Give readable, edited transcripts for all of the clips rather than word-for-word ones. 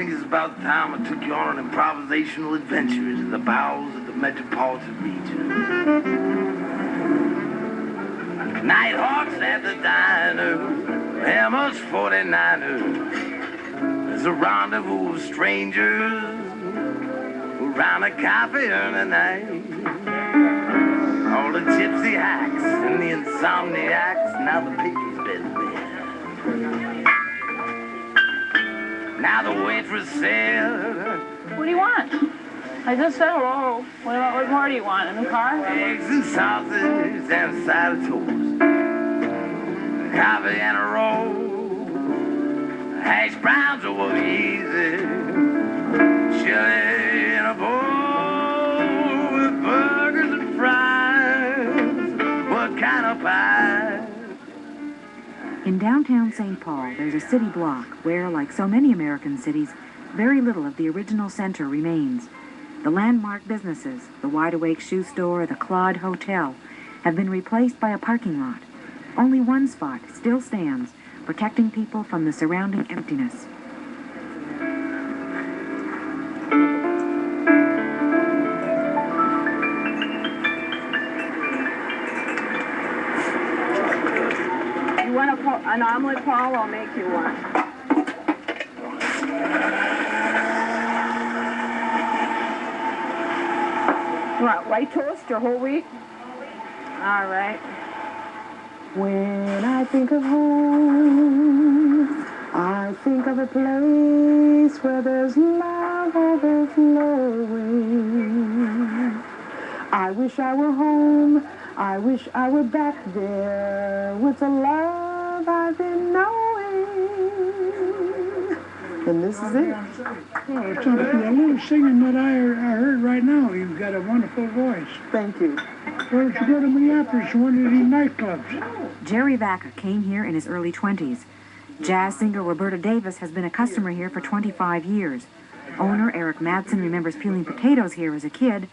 think it's about time I took you on an improvisational adventure into the bowels of the metropolitan region. Nighthawks at the diner, Hammers 49ers. There's a rendezvous of strangers around a coffee in the night. All the gypsy hacks and the insomniacs, now the piggy's been there. Now the waitress said, what do you want? I just said hello. What more do you want? A new car? eggs and sausage and a side of toast. Coffee and a roll. Hash browns are easy. Chili in a bowl with burgers and fries. What kind of pie? In downtown St. Paul, there's a city block where, like so many American cities, very little of the original center remains. The landmark businesses, the Wide Awake Shoe Store, the Claude Hotel, have been replaced by a parking lot. Only one spot still stands, protecting people from the surrounding emptiness. You want an omelet, Paul? I'll make you one. You want white toast or whole wheat? All right. When I think of home, I think of a place where there's love overflowing. I wish I were home. I wish I were back there with the love I've been knowing. And this is it. Well, it's a little singing that I heard right now. You've got a wonderful voice. Thank you. Why don't you go to Minneapolis, one of these nightclubs? Jerry Vacca came here in his early 20s. Jazz singer Roberta Davis has been a customer here for 25 years. Owner Eric Madsen remembers peeling potatoes here as a kid.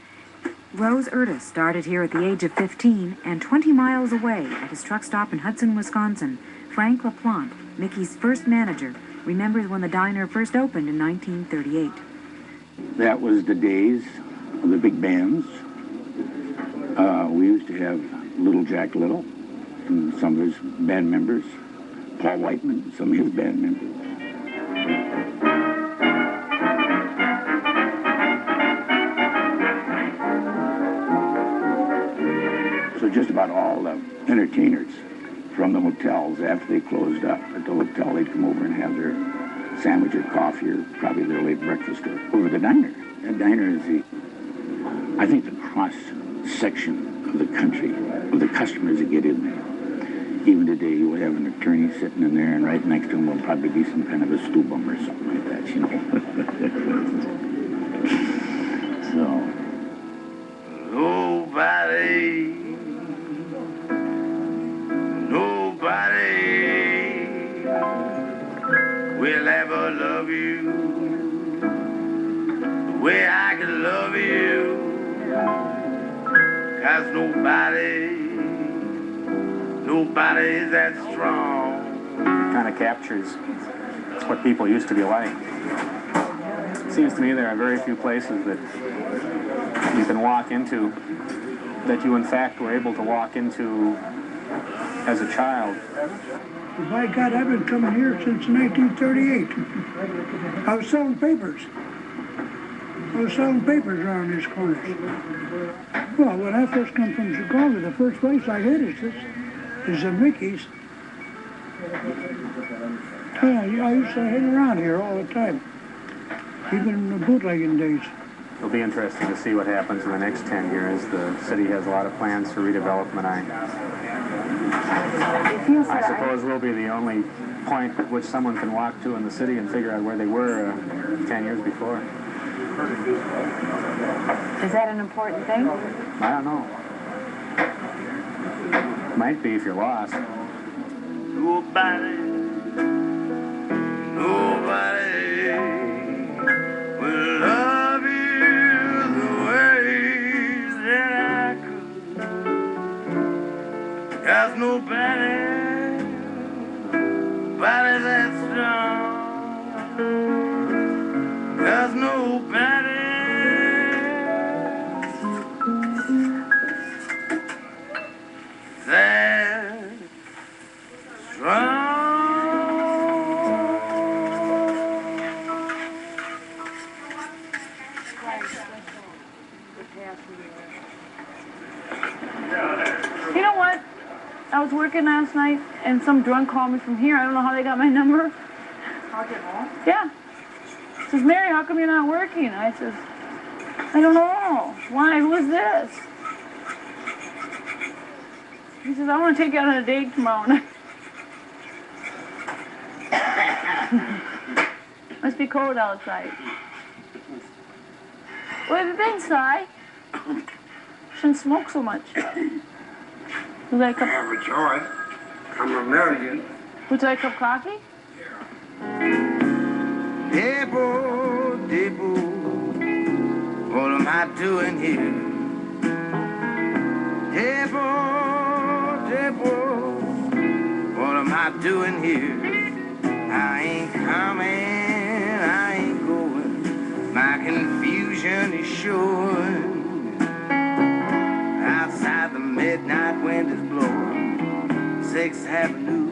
Rose Ertis started here at the age of 15, and 20 miles away at his truck stop in Hudson, Wisconsin, Frank LaPlante, Mickey's first manager, remembers when the diner first opened in 1938. That was the days of the big bands. We used to have Little Jack Little and some of his band members, Paul Whiteman, some of his band members. So just about all the entertainers from the hotels, after they closed up at the hotel, they'd come over and have their sandwich or coffee or probably their late breakfast over the diner. That diner is I think the cross-section of the country, of the customers that get in there. Even today, you will have an attorney sitting in there, and right next to him will probably be some kind of a stew bum or something like that, you know. So. Nobody will ever love you the way I can love you. 'Cause nobody is that strong. It kind of captures what people used to be like. It seems to me there are very few places that you can walk into that you in fact were able to walk into as a child. By God, I've been coming here since 1938. I was selling papers. Around these corners. Well, when I first come from Chicago, the first place I hit is the Mickey's. Yeah, I used to hang around here all the time, even in the bootlegging days. It'll be interesting to see what happens in the next 10 years. The city has a lot of plans for redevelopment. I suppose we'll be the only point at which someone can walk to in the city and figure out where they were 10 years before. Is that an important thing? I don't know. Might be if you're lost. Nobody will love you the way that I could. 'Cause nobody that's strong. working last night, and some drunk called me from here. I don't know how they got my number. Called you home? Yeah. Says, Mary, how come you're not working? I says, I don't know. Why? Who is this? He says, I want to take you out on a date tomorrow night. Must be cold outside. Where have you been, Si? Shouldn't smoke so much. Would you like a cup? Have a choice. I'm American. Would you like a cup of coffee? Debo, Debo, what am I doing here? Debo, Debo, what am I doing here? I ain't coming, I ain't going. My confusion is showing. Outside the midnight wind is blowing 6th Avenue.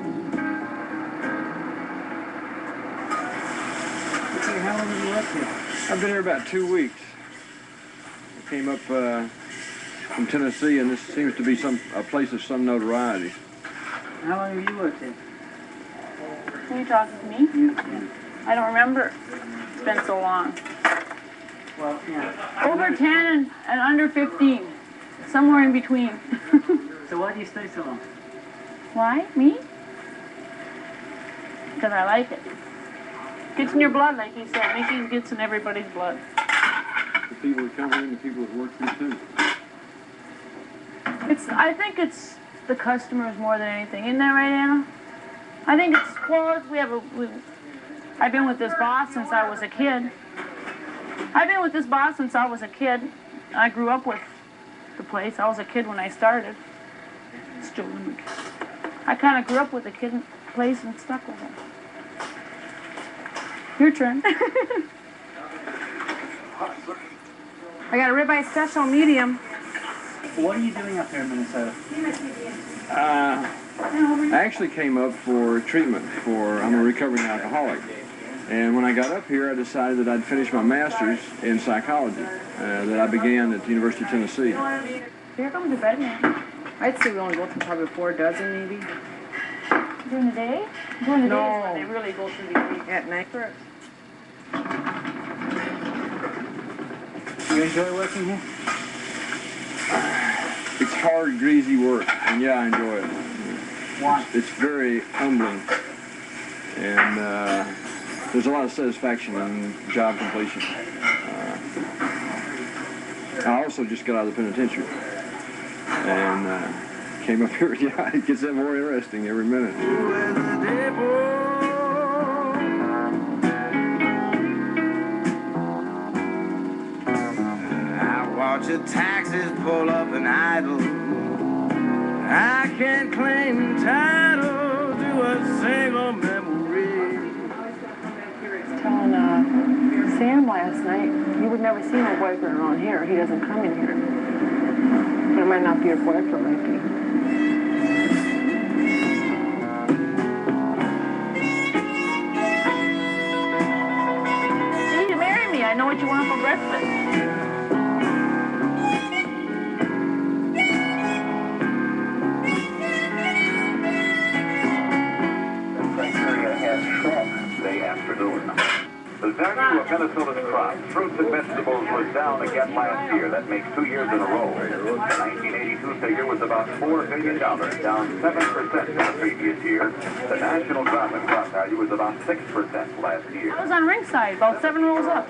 How long have you worked here? I've been here about 2 weeks. I came up from Tennessee, and this seems to be a place of some notoriety. How long have you worked here? Are you talking to me? I don't remember. It's been so long. Well, yeah. Over 10 and under 15. Somewhere in between. So why do you stay so long? Why? Me? Because I like it. Gets in your blood, like he said. Mickey gets in everybody's blood. The people that come here and the people that work here, too. I think it's the customers more than anything. Isn't that right, Anna? I think it's, well, I've been with this boss since I was a kid. I grew up with the place. I was a kid when I started. I kind of grew up with the place and stuck with it. Your turn. I got a ribeye special medium. What are you doing up here in Minnesota? I actually came up for treatment I'm a recovering alcoholic. And when I got up here, I decided that I'd finish my master's in psychology that I began at the University of Tennessee. Here comes the bed man. I'd say we only go through probably 4 dozen, maybe. During the day? During the No. day is when they really go through the week. At night. You enjoy working here? It's hard, greasy work, and yeah, I enjoy it. Why? It's very humbling, and there's a lot of satisfaction in job completion. I also just got out of the penitentiary, and came up here. Yeah, it gets that more interesting every minute. Watch the taxis pull up and idle. I can't claim title to a single memory. I was telling Sam last night, you would never see no boyfriend around here. He doesn't come in here. But it might not be your boyfriend, might be. You need to marry me. I know what you want for breakfast. The value of Minnesota's crops, fruits and vegetables, was down again last year. That makes 2 years in a row. The 1982 figure was about $4 billion, down 7% from the previous year. The national drop in crop value was about 6% last year. I was on ringside, about 7 rows up.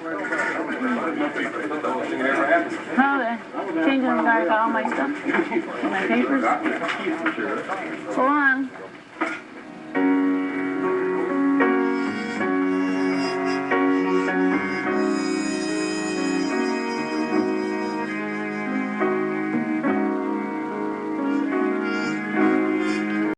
How they changing the guy got all my stuff, my papers. So on.